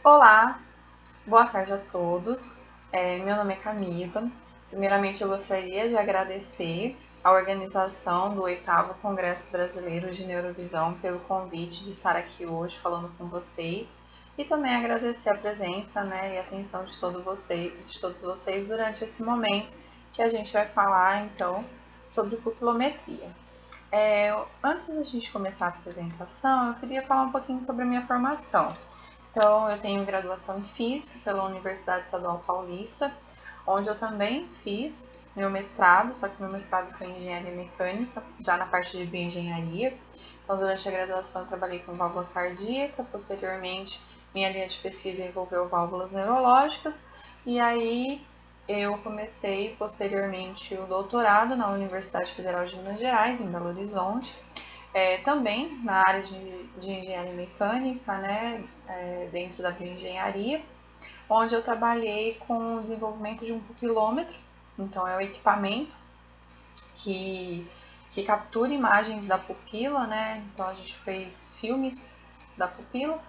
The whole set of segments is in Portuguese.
Olá, boa tarde a todos. Meu nome é Camila. Primeiramente, eu gostaria de agradecer à organização do 8º Congresso Brasileiro de Neurovisão pelo convite de estar aqui hoje falando com vocês e também agradecer a presença, e a atenção de todos vocês durante esse momento que a gente vai falar, então, sobre pupilometria. Antes da gente começar a apresentação, eu queria falar um pouquinho sobre a minha formação. Então, eu tenho graduação em Física pela Universidade Estadual Paulista, onde eu também fiz meu mestrado, só que meu mestrado foi em Engenharia Mecânica, já na parte de Bioengenharia. Então, durante a graduação, eu trabalhei com válvula cardíaca, posteriormente, minha linha de pesquisa envolveu válvulas neurológicas, e aí eu comecei, posteriormente, o doutorado na Universidade Federal de Minas Gerais, em Belo Horizonte, também na área de engenharia mecânica, dentro da bioengenharia, onde eu trabalhei com o desenvolvimento de um pupilômetro. Então, é o equipamento que captura imagens da pupila, Então, a gente fez filmes da pupila,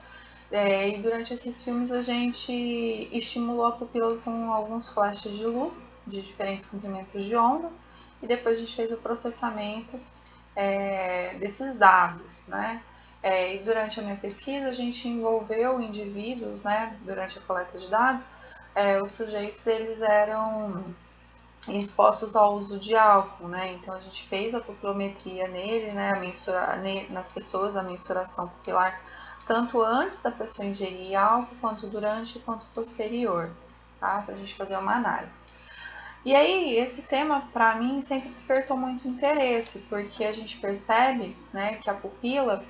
e durante esses filmes a gente estimulou a pupila com alguns flashes de luz de diferentes comprimentos de onda, e depois a gente fez o processamento desses dados, e durante a minha pesquisa a gente envolveu indivíduos, durante a coleta de dados, os sujeitos eles eram expostos ao uso de álcool, então a gente fez a pupilometria nele, nas pessoas, a mensuração pupilar, tanto antes da pessoa ingerir álcool, quanto durante, quanto posterior, tá? Para a gente fazer uma análise. E aí, esse tema, para mim, sempre despertou muito interesse, porque a gente percebe, que a pupila,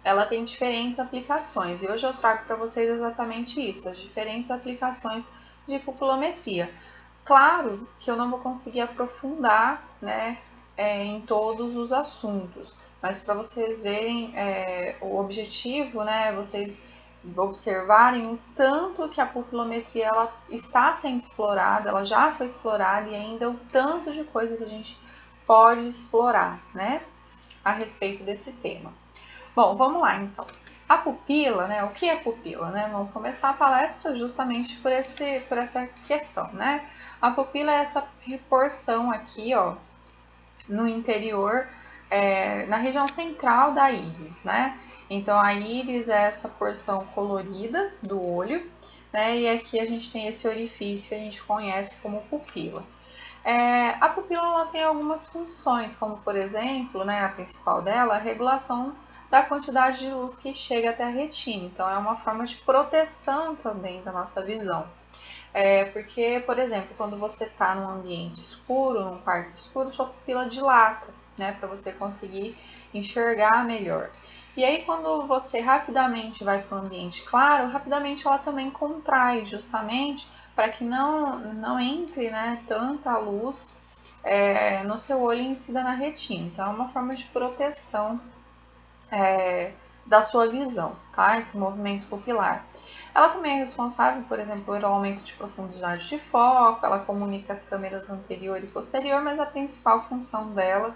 ela tem diferentes aplicações. E hoje eu trago para vocês exatamente isso, as diferentes aplicações de pupilometria. Claro que eu não vou conseguir aprofundar, em todos os assuntos, mas para vocês verem o objetivo, vocês observarem o tanto que a pupilometria ela está sendo explorada, ela já foi explorada e ainda o tanto de coisa que a gente pode explorar, a respeito desse tema. Bom, vamos lá então. A pupila, o que é pupila, Vamos começar a palestra justamente por essa questão, A pupila é essa porção aqui, ó, no interior, na região central da íris, Então, a íris é essa porção colorida do olho, e aqui a gente tem esse orifício que a gente conhece como pupila. A pupila ela tem algumas funções, como por exemplo, a principal dela, a regulação da quantidade de luz que chega até a retina. Então, é uma forma de proteção também da nossa visão. Porque, por exemplo, quando você está num ambiente escuro, num quarto escuro, sua pupila dilata, para você conseguir enxergar melhor. E aí, quando você rapidamente vai para um ambiente claro, rapidamente ela também contrai, justamente para que não entre, tanta luz no seu olho e incida na retina. Então, é uma forma de proteção da sua visão, tá? Esse movimento pupilar. Ela também é responsável, por exemplo, pelo aumento de profundidade de foco, ela comunica as câmeras anterior e posterior, mas a principal função dela,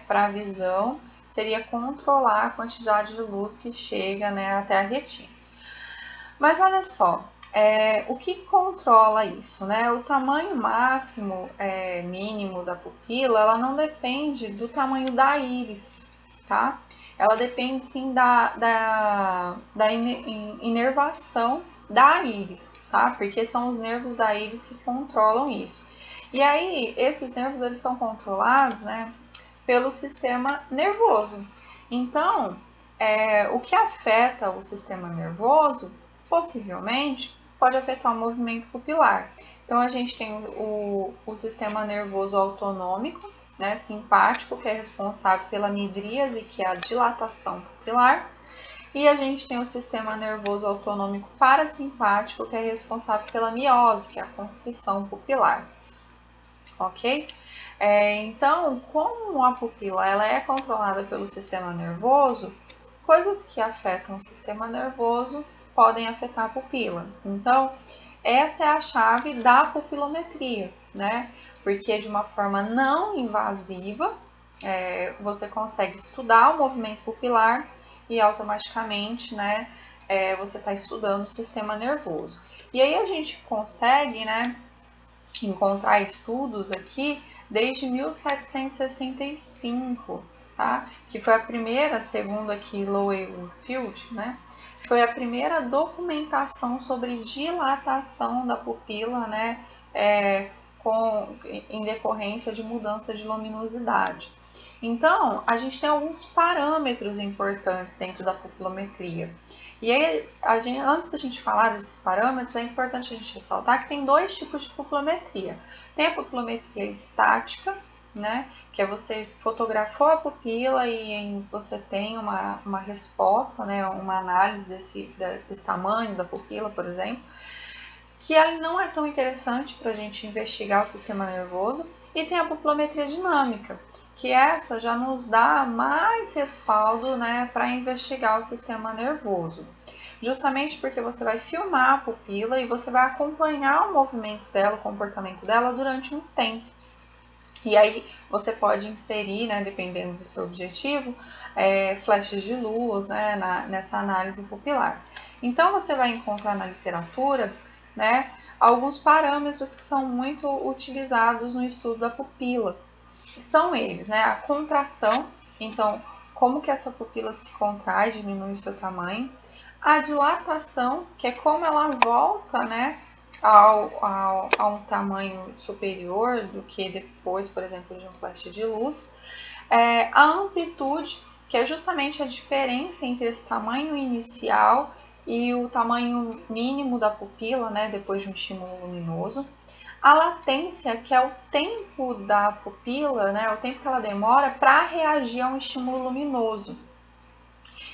para a visão, seria controlar a quantidade de luz que chega, até a retina. Mas olha só, o que controla isso, O tamanho máximo, mínimo da pupila, ela não depende do tamanho da íris, tá? Ela depende sim da inervação da íris, tá? Porque são os nervos da íris que controlam isso. E aí, esses nervos eles são controlados, pelo sistema nervoso. Então, o que afeta o sistema nervoso, possivelmente, pode afetar o movimento pupilar. Então, a gente tem o sistema nervoso autonômico, simpático, que é responsável pela midríase, que é a dilatação pupilar, e a gente tem o sistema nervoso autonômico parasimpático, que é responsável pela miose, que é a constrição pupilar, ok? Então, como a pupila ela é controlada pelo sistema nervoso, coisas que afetam o sistema nervoso podem afetar a pupila. Então, essa é a chave da pupilometria, Porque de uma forma não invasiva, você consegue estudar o movimento pupilar e automaticamente, você está estudando o sistema nervoso. E aí a gente consegue, né, encontrar estudos aqui desde 1765, tá? Que foi a primeira, segundo aqui Lowenfield, né? Foi a primeira documentação sobre dilatação da pupila, né? Em decorrência de mudança de luminosidade. Então, a gente tem alguns parâmetros importantes dentro da pupilometria. E aí, antes da gente falar desses parâmetros, é importante a gente ressaltar que tem dois tipos de pupilometria. Tem a pupilometria estática, né, que é você fotografou a pupila e você tem uma resposta, né, uma análise desse tamanho da pupila, por exemplo, que ela não é tão interessante para a gente investigar o sistema nervoso. E tem a pupilometria dinâmica, que essa já nos dá mais respaldo, né, para investigar o sistema nervoso. Justamente porque você vai filmar a pupila e você vai acompanhar o movimento dela, o comportamento dela durante um tempo. E aí você pode inserir, né, dependendo do seu objetivo, flashes de luz, né, nessa análise pupilar. Então você vai encontrar na literatura, né, alguns parâmetros que são muito utilizados no estudo da pupila. São eles, né, a contração, então como que essa pupila se contrai, diminui o seu tamanho, a dilatação, que é como ela volta, né, a um tamanho superior do que depois, por exemplo, de um flash de luz, a amplitude, que é justamente a diferença entre esse tamanho inicial e o tamanho mínimo da pupila, né, depois de um estímulo luminoso. A latência, que é o tempo da pupila, né, o tempo que ela demora para reagir a um estímulo luminoso.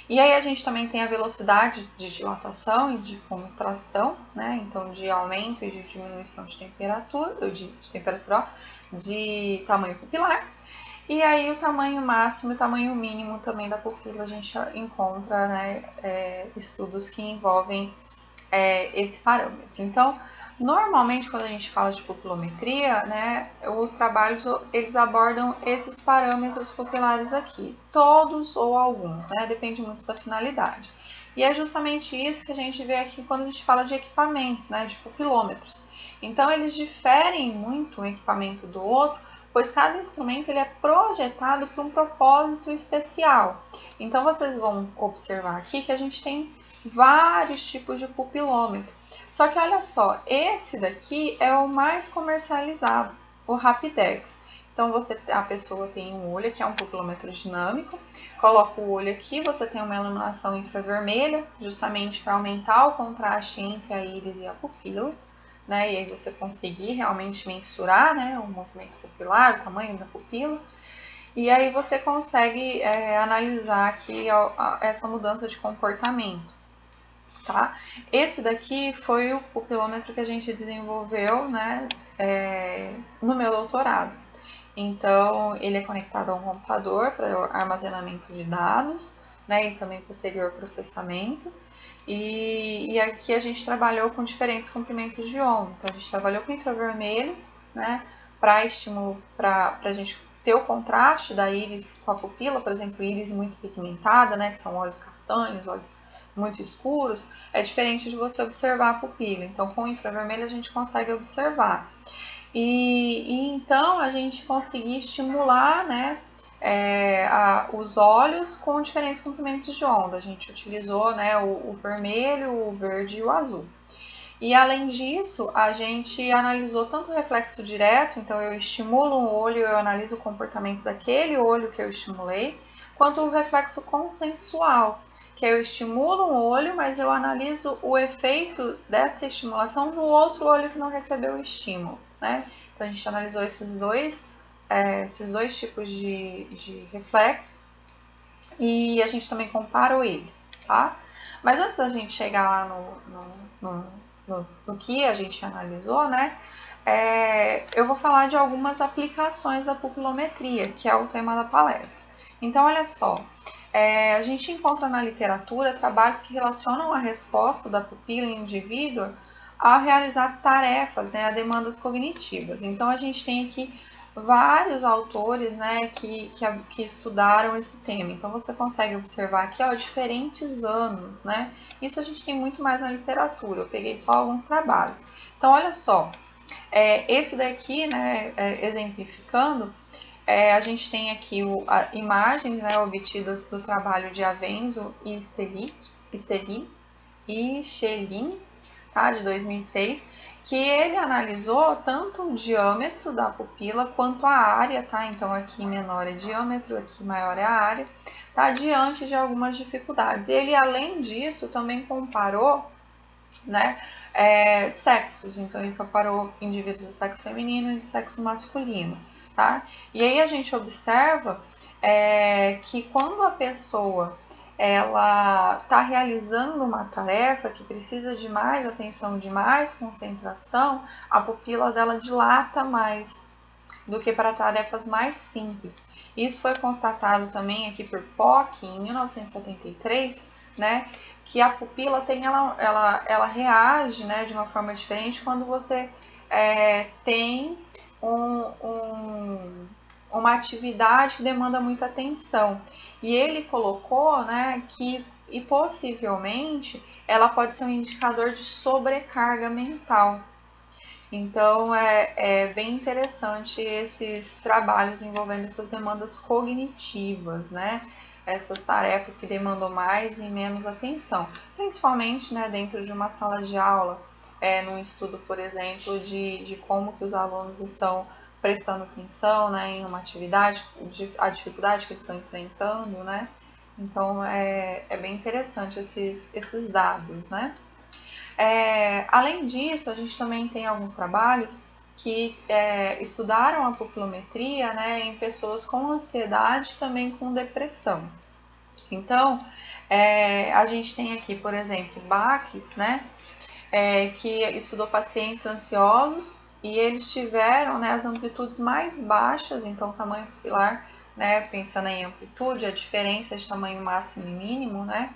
E aí a gente também tem a velocidade de dilatação e de contração, né, então de aumento e de diminuição de temperatura, de tamanho pupilar. E aí o tamanho máximo e o tamanho mínimo também da pupila a gente encontra, né, estudos que envolvem esse parâmetro. Então, normalmente quando a gente fala de pupilometria, né, os trabalhos eles abordam esses parâmetros pupilares aqui, todos ou alguns, né, depende muito da finalidade. E é justamente isso que a gente vê aqui quando a gente fala de equipamentos, né, de pupilômetros. Então, eles diferem muito um equipamento do outro, pois cada instrumento ele é projetado para um propósito especial. Então, vocês vão observar aqui que a gente tem vários tipos de pupilômetro. Só que olha só, esse daqui é o mais comercializado, o Rapidex. Então, a pessoa tem um olho, que é um pupilômetro dinâmico, coloca o olho aqui, você tem uma iluminação infravermelha, justamente para aumentar o contraste entre a íris e a pupila, né? E aí você conseguir realmente mensurar, né, o movimento pupilar, o tamanho da pupila. E aí você consegue analisar aqui essa mudança de comportamento. Tá? Esse daqui foi o pupilômetro que a gente desenvolveu, né, no meu doutorado. Então, ele é conectado a um computador para armazenamento de dados, né, e também posterior processamento. E aqui a gente trabalhou com diferentes comprimentos de onda. Então, a gente trabalhou com infravermelho, né, para estímulo, para a gente ter o contraste da íris com a pupila, por exemplo, íris muito pigmentada, né, que são olhos castanhos, olhos muito escuros, é diferente de você observar a pupila. Então, com o infravermelho a gente consegue observar. E então a gente conseguir estimular, né, os olhos com diferentes comprimentos de onda. A gente utilizou, né, o vermelho, o verde e o azul. E além disso, a gente analisou tanto o reflexo direto, então eu estimulo um olho, eu analiso o comportamento daquele olho que eu estimulei, quanto o reflexo consensual, que eu estimulo um olho, mas eu analiso o efeito dessa estimulação no outro olho que não recebeu o estímulo, né? Então a gente analisou esses dois tipos de reflexo e a gente também comparou eles, tá? Mas antes da gente chegar lá no que a gente analisou, né? Eu vou falar de algumas aplicações da pupilometria, que é o tema da palestra. Então, olha só, a gente encontra na literatura trabalhos que relacionam a resposta da pupila em indivíduo ao realizar tarefas, né, a demandas cognitivas. Então, a gente tem aqui vários autores, né, que estudaram esse tema. Então você consegue observar aqui, ó, diferentes anos, né? Isso a gente tem muito mais na literatura. Eu peguei só alguns trabalhos. Então olha só, esse daqui, né, exemplificando, a gente tem aqui imagens, né, obtidas do trabalho de Avenzo e Schelin, tá, de 2006, que ele analisou tanto o diâmetro da pupila quanto a área, tá? Então aqui menor é diâmetro, aqui maior é a área, tá? Diante de algumas dificuldades. Ele, além disso, também comparou, né, sexos. Então ele comparou indivíduos do sexo feminino e do sexo masculino, tá? E aí a gente observa que quando a pessoa ela está realizando uma tarefa que precisa de mais atenção, de mais concentração, a pupila dela dilata mais do que para tarefas mais simples. Isso foi constatado também aqui por Pock em 1973, né, que a pupila ela reage, né, de uma forma diferente quando você tem uma atividade que demanda muita atenção. E ele colocou, né, que possivelmente ela pode ser um indicador de sobrecarga mental. Então é bem interessante esses trabalhos envolvendo essas demandas cognitivas, né? Essas tarefas que demandam mais e menos atenção, principalmente, né, dentro de uma sala de aula, num estudo, por exemplo, de como que os alunos estão prestando atenção, né, em uma atividade, a dificuldade que eles estão enfrentando, né? Então é bem interessante esses dados, né? Além disso, a gente também tem alguns trabalhos que estudaram a pupilometria, né, em pessoas com ansiedade e também com depressão. Então, a gente tem aqui, por exemplo, Baques, né, que estudou pacientes ansiosos e eles tiveram, né, as amplitudes mais baixas, então o tamanho pupilar, né, pensando em amplitude, a diferença de tamanho máximo e mínimo, né,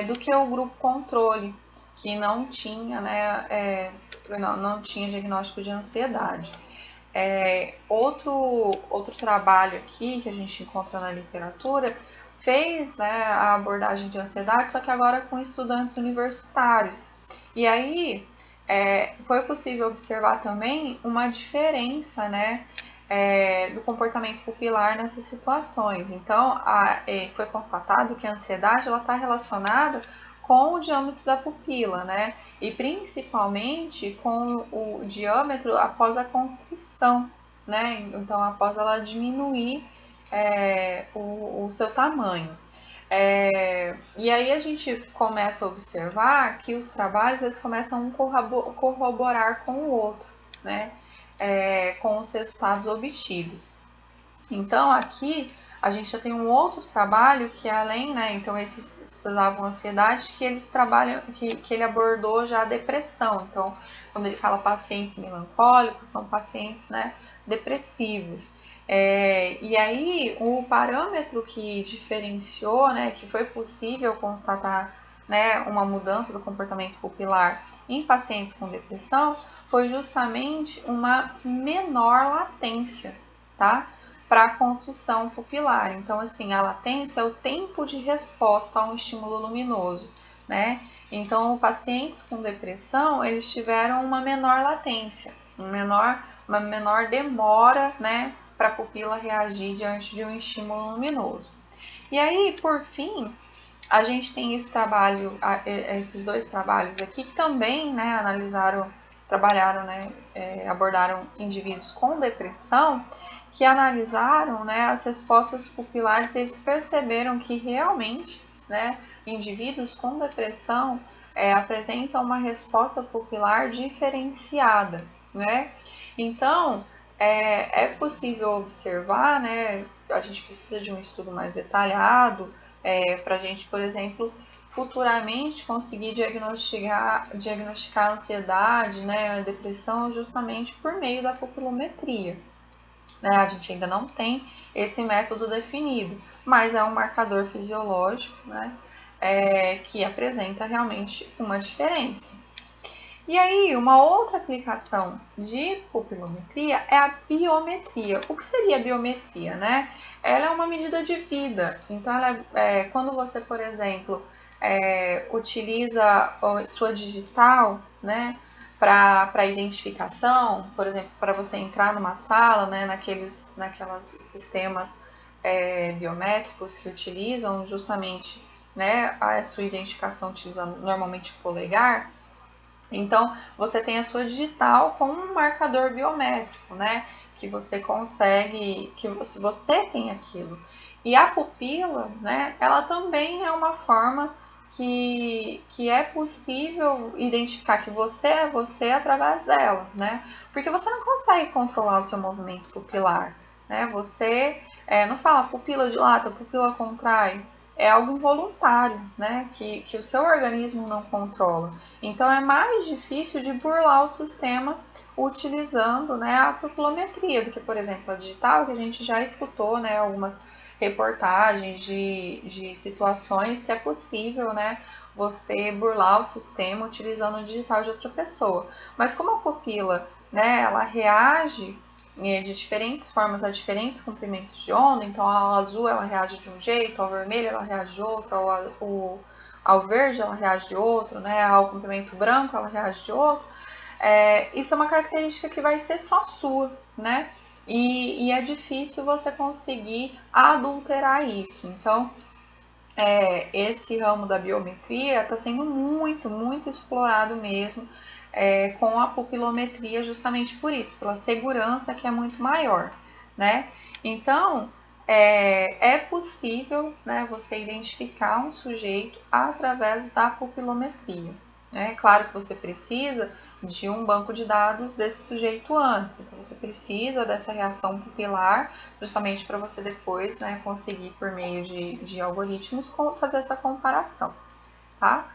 do que o grupo controle, que não tinha, né, não tinha diagnóstico de ansiedade. Outro trabalho aqui que a gente encontra na literatura fez, né, a abordagem de ansiedade, só que agora com estudantes universitários. E aí foi possível observar também uma diferença, né, do comportamento pupilar nessas situações. Então, foi constatado que a ansiedade está relacionada com o diâmetro da pupila, né? E principalmente com o diâmetro após a constrição, né? Então, após ela diminuir o seu tamanho. E aí a gente começa a observar que os trabalhos eles começam a corroborar com o outro, né? Com os resultados obtidos. Então, aqui a gente já tem um outro trabalho que além, né, então esses estudavam ansiedade, que eles trabalham, que ele abordou já a depressão. Então, quando ele fala pacientes melancólicos, são pacientes, né, depressivos. E aí, o parâmetro que diferenciou, né, que foi possível constatar, né, uma mudança do comportamento pupilar em pacientes com depressão, foi justamente uma menor latência, tá? Para a constrição pupilar. Então, assim, a latência é o tempo de resposta a um estímulo luminoso, né? Então, pacientes com depressão, eles tiveram uma menor latência, uma menor demora, né, para a pupila reagir diante de um estímulo luminoso. E aí, por fim, a gente tem esses dois trabalhos aqui que também, né, trabalharam, né, abordaram indivíduos com depressão, que analisaram, né, as respostas pupilares e eles perceberam que realmente, né, indivíduos com depressão apresentam uma resposta pupilar diferenciada, né? Então, é possível observar, né, a gente precisa de um estudo mais detalhado para a gente, por exemplo, futuramente conseguir diagnosticar a ansiedade, né, a depressão justamente por meio da pupilometria. A gente ainda não tem esse método definido, mas é um marcador fisiológico, né, que apresenta realmente uma diferença. E aí, uma outra aplicação de pupilometria é a biometria. O que seria a biometria, né? Ela é uma medida de vida. Então, quando você, por exemplo, utiliza a sua digital, né, para identificação, por exemplo, para você entrar numa sala, né, naqueles sistemas biométricos que utilizam justamente, né, a sua identificação utilizando normalmente o polegar. Então, você tem a sua digital com um marcador biométrico, né? Que você consegue, que você tem aquilo. E a pupila, né? Ela também é uma forma que é possível identificar que você é você através dela, né? Porque você não consegue controlar o seu movimento pupilar, né? Você não fala pupila dilata, pupila contrai. É algo involuntário, né? Que o seu organismo não controla. Então é mais difícil de burlar o sistema utilizando, né, a pupilometria do que, por exemplo, a digital, que a gente já escutou, né, algumas reportagens de situações que é possível, né, você burlar o sistema utilizando o digital de outra pessoa. Mas como a pupila, né, ela reage de diferentes formas a diferentes comprimentos de onda, então ao azul ela reage de um jeito, ao vermelho ela reage de outro, ao verde ela reage de outro, né? Ao comprimento branco ela reage de outro. Isso é uma característica que vai ser só sua, né? E é difícil você conseguir adulterar isso. Então, esse ramo da biometria está sendo muito, muito explorado mesmo com a pupilometria, justamente por isso, pela segurança que é muito maior, né? Então, é possível, né, você identificar um sujeito através da pupilometria. É claro que você precisa de um banco de dados desse sujeito antes, então você precisa dessa reação pupilar justamente para você depois, né, conseguir por meio de algoritmos fazer essa comparação, tá?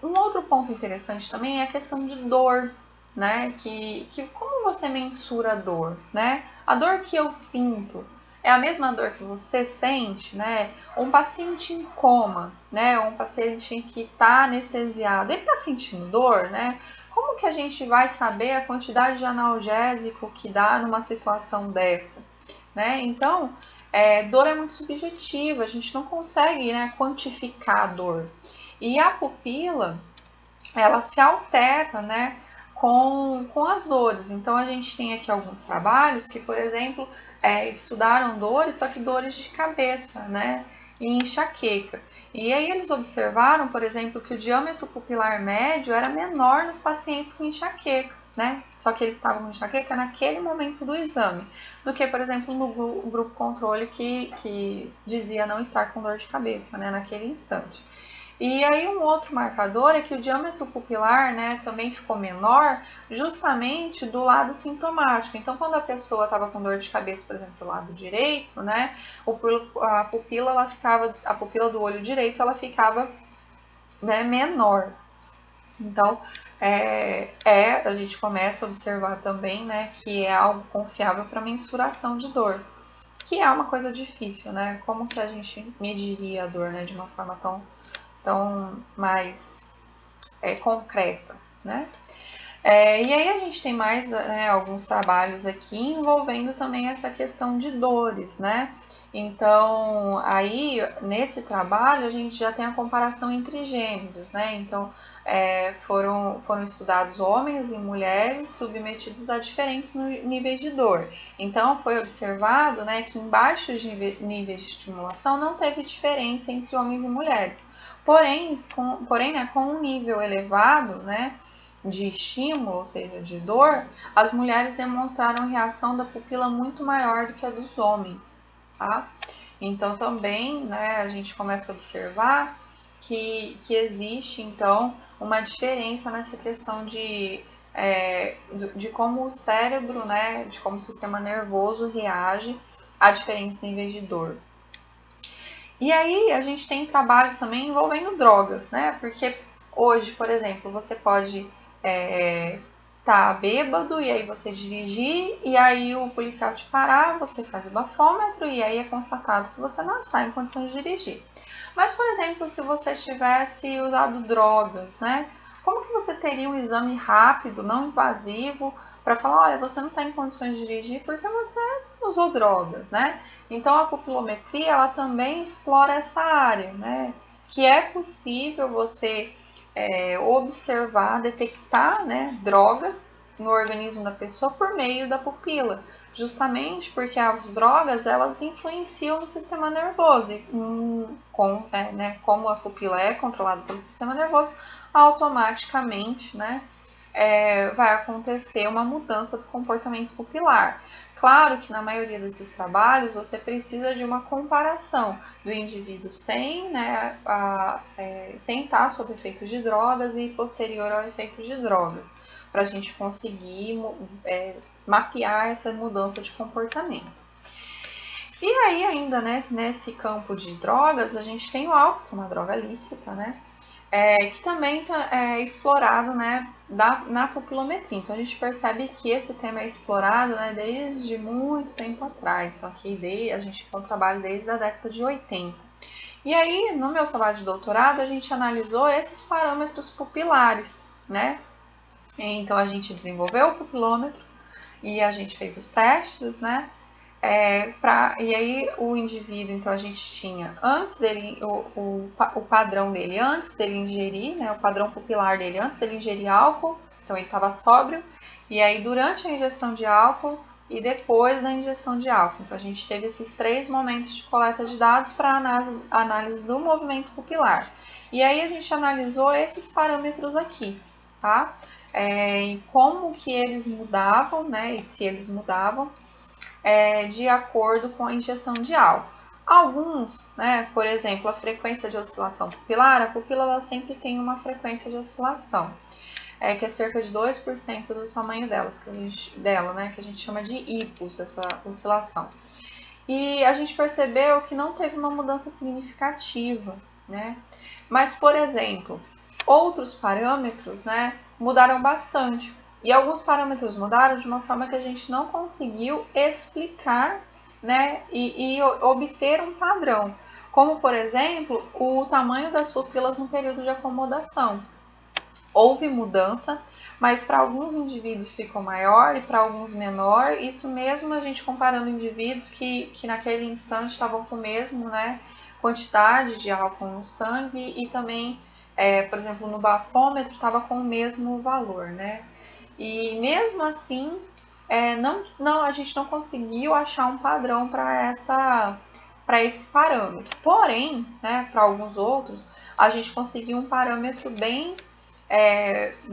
Um outro ponto interessante também é a questão de dor, né? Que como você mensura a dor, né? A dor que eu sinto é a mesma dor que você sente, né? Um paciente em coma, né? Um paciente que está anestesiado, ele está sentindo dor, né? Como que a gente vai saber a quantidade de analgésico que dá numa situação dessa, né? Então, dor é muito subjetiva, a gente não consegue, né, quantificar a dor. E a pupila, ela se altera, né, com as dores. Então, a gente tem aqui alguns trabalhos que, por exemplo, estudaram dores, só que dores de cabeça, né, e enxaqueca. E aí eles observaram, por exemplo, que o diâmetro pupilar médio era menor nos pacientes com enxaqueca, né? Só que eles estavam com enxaqueca naquele momento do exame, do que, por exemplo, no grupo controle que dizia não estar com dor de cabeça, né, naquele instante. E aí um outro marcador é que o diâmetro pupilar, né, também ficou menor justamente do lado sintomático. Então, quando a pessoa estava com dor de cabeça, por exemplo, do lado direito, né, a pupila do olho direito, ela ficava, né, menor. Então, a gente começa a observar também, né, que é algo confiável para mensuração de dor, que é uma coisa difícil, né? Como que a gente mediria a dor, né, de uma forma tão mais concreta, né? E aí a gente tem mais, né, alguns trabalhos aqui envolvendo também essa questão de dores, né? Então, aí, nesse trabalho, a gente já tem a comparação entre gêneros, né? Então, foram estudados homens e mulheres submetidos a diferentes níveis de dor. Então, foi observado, né, que em baixos níveis de estimulação não teve diferença entre homens e mulheres. Porém, né, com um nível elevado, né, de estímulo, ou seja, de dor, as mulheres demonstraram reação da pupila muito maior do que a dos homens, tá? Então, também, né, a gente começa a observar que existe, então, uma diferença nessa questão de como o cérebro, né, de como o sistema nervoso reage a diferentes níveis de dor. E aí, a gente tem trabalhos também envolvendo drogas, né, porque hoje, por exemplo, você pode tá bêbado e aí você dirigir e aí o policial te parar, você faz o bafômetro e aí é constatado que você não está em condições de dirigir. Mas, por exemplo, se você tivesse usado drogas, né? como que você teria um exame rápido, não invasivo, para falar, olha, você não está em condições de dirigir porque você usou drogas, né? Então a pupilometria, ela também explora essa área, né? Que é possível você observar, detectar, né, drogas no organismo da pessoa por meio da pupila, justamente porque as drogas, elas influenciam no sistema nervoso e como a pupila é controlada pelo sistema nervoso, automaticamente, né, vai acontecer uma mudança do comportamento pupilar. Claro que na maioria desses trabalhos você precisa de uma comparação do indivíduo sem, né, sem estar sob efeito de drogas e posterior ao efeito de drogas, para a gente conseguir mapear essa mudança de comportamento. E aí ainda, né, nesse campo de drogas, a gente tem o álcool, que é uma droga lícita, né? Que também é explorado, né, na pupilometria. Então a gente percebe que esse tema é explorado, né, desde muito tempo atrás. Então aqui a gente tem um trabalho desde a década de 80. E aí, no meu trabalho de doutorado, a gente analisou esses parâmetros pupilares, né? Então a gente desenvolveu o pupilômetro e a gente fez os testes, né? E aí o indivíduo, então a gente tinha antes dele, o padrão dele antes dele ingerir, né, o padrão pupilar dele antes dele ingerir álcool, então ele estava sóbrio, e aí durante a ingestão de álcool e depois da ingestão de álcool. Então a gente teve esses 3 momentos de coleta de dados para análise do movimento pupilar. E aí a gente analisou esses parâmetros aqui, tá? E como que eles mudavam, né, e se eles mudavam, de acordo com a ingestão de álcool. Alguns, né, por exemplo, a frequência de oscilação pupilar, a pupila ela sempre tem uma frequência de oscilação, que é cerca de 2% do tamanho né, que a gente chama de hipos, essa oscilação. E a gente percebeu que não teve uma mudança significativa, né? Mas, por exemplo, outros parâmetros, né, mudaram bastante. E alguns parâmetros mudaram de uma forma que a gente não conseguiu explicar, né, e obter um padrão. Como, por exemplo, o tamanho das pupilas no período de acomodação. Houve mudança, mas para alguns indivíduos ficou maior e para alguns menor. Isso mesmo a gente comparando indivíduos que naquele instante estavam com o mesmo, né, quantidade de álcool no sangue e também, por exemplo, no bafômetro estava com o mesmo valor, né? E mesmo assim, a gente não conseguiu achar um padrão para esse parâmetro. Porém, né, para alguns outros, a gente conseguiu um parâmetro bem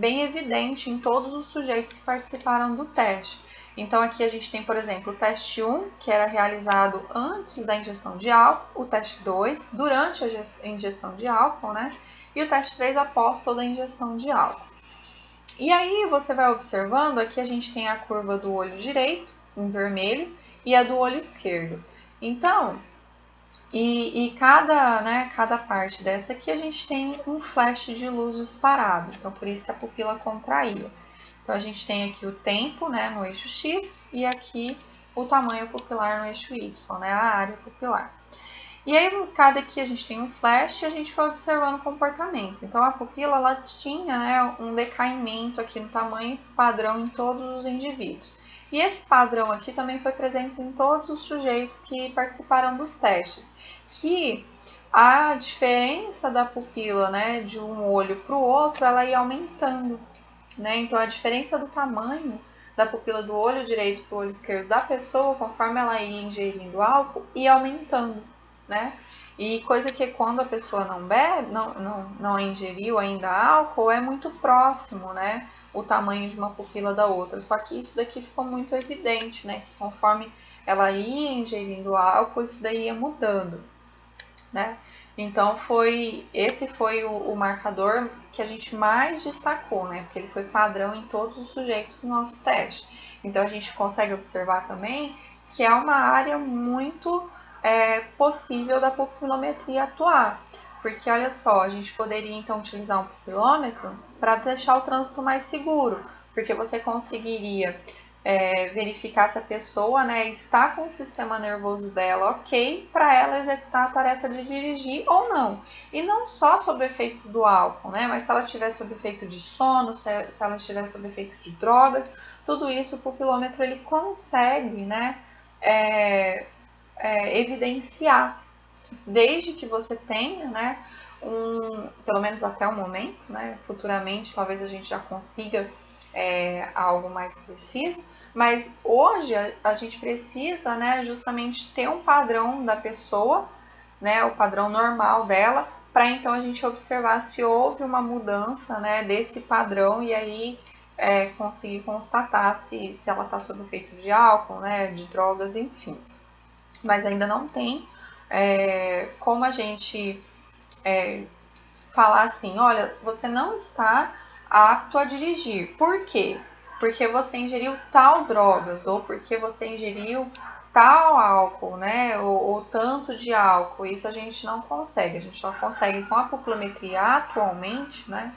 evidente em todos os sujeitos que participaram do teste. Então aqui a gente tem, por exemplo, o teste 1, que era realizado antes da ingestão de álcool, o teste 2, durante a ingestão de álcool, né? E o teste 3 após toda a ingestão de álcool. E aí você vai observando, aqui a gente tem a curva do olho direito, em vermelho, e a do olho esquerdo. Então, cada parte dessa aqui a gente tem um flash de luz disparado, então por isso que a pupila contraía. Então a gente tem aqui o tempo, né, no eixo X e aqui o tamanho pupilar no eixo Y, né, a área pupilar. E aí, cada aqui a gente tem um flash e a gente foi observando o comportamento. Então, a pupila ela tinha, né, um decaimento aqui no tamanho padrão em todos os indivíduos. E esse padrão aqui também foi presente em todos os sujeitos que participaram dos testes. Que a diferença da pupila, né, de um olho para o outro, ela ia aumentando, né? Então, a diferença do tamanho da pupila do olho direito para o olho esquerdo da pessoa, conforme ela ia ingerindo álcool, ia aumentando. Né? E coisa que quando a pessoa não bebe, não ingeriu ainda álcool, é muito próximo, né? O tamanho de uma pupila da outra. Só que isso daqui ficou muito evidente, né? Que conforme ela ia ingerindo álcool, isso daí ia mudando, né? Então esse foi o marcador que a gente mais destacou, né? Porque ele foi padrão em todos os sujeitos do nosso teste. Então a gente consegue observar também que é uma área muito possível da pupilometria atuar. Porque olha só, a gente poderia então utilizar um pupilômetro para deixar o trânsito mais seguro, porque você conseguiria verificar se a pessoa, né, está com o sistema nervoso dela ok para ela executar a tarefa de dirigir ou não. E não só sob efeito do álcool, né, mas se ela estiver sob efeito de sono, se ela estiver sob efeito de drogas, tudo isso o pupilômetro ele consegue, né, evidenciar. Desde que você tenha, né, pelo menos até o momento, né, futuramente talvez a gente já consiga algo mais preciso, mas hoje a gente precisa, né, justamente ter um padrão da pessoa, né, o padrão normal dela, para então a gente observar se houve uma mudança, né, desse padrão e aí conseguir constatar se ela está sob efeito de álcool, né, de drogas, enfim. Mas ainda não tem como a gente falar assim, olha, você não está apto a dirigir. Por quê? Porque você ingeriu tal drogas, ou porque você ingeriu tal álcool, né? Ou tanto de álcool. Isso a gente não consegue. A gente só consegue com a pupilometria atualmente, né?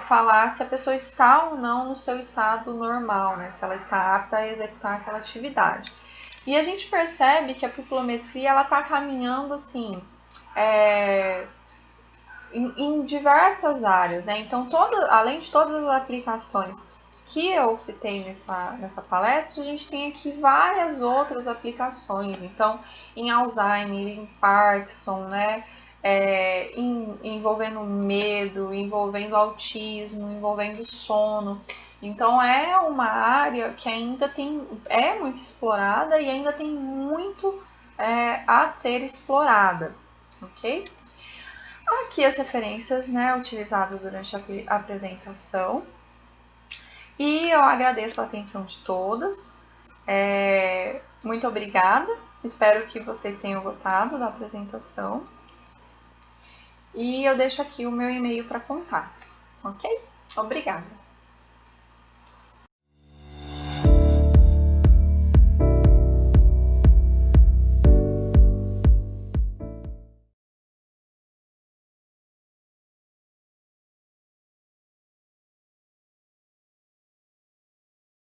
Falar se a pessoa está ou não no seu estado normal, né? Se ela está apta a executar aquela atividade. E a gente percebe que a pupilometria ela está caminhando assim em diversas áreas, né? Então, além de todas as aplicações que eu citei nessa palestra, a gente tem aqui várias outras aplicações. Então, em Alzheimer, em Parkinson, né? Envolvendo medo, envolvendo autismo, envolvendo sono. Então, é uma área que ainda é muito explorada e ainda tem muito a ser explorada, ok? Aqui as referências, né, utilizadas durante a apresentação. E eu agradeço a atenção de todas. Muito obrigada. Espero que vocês tenham gostado da apresentação. E eu deixo aqui o meu e-mail para contato, ok? Obrigada.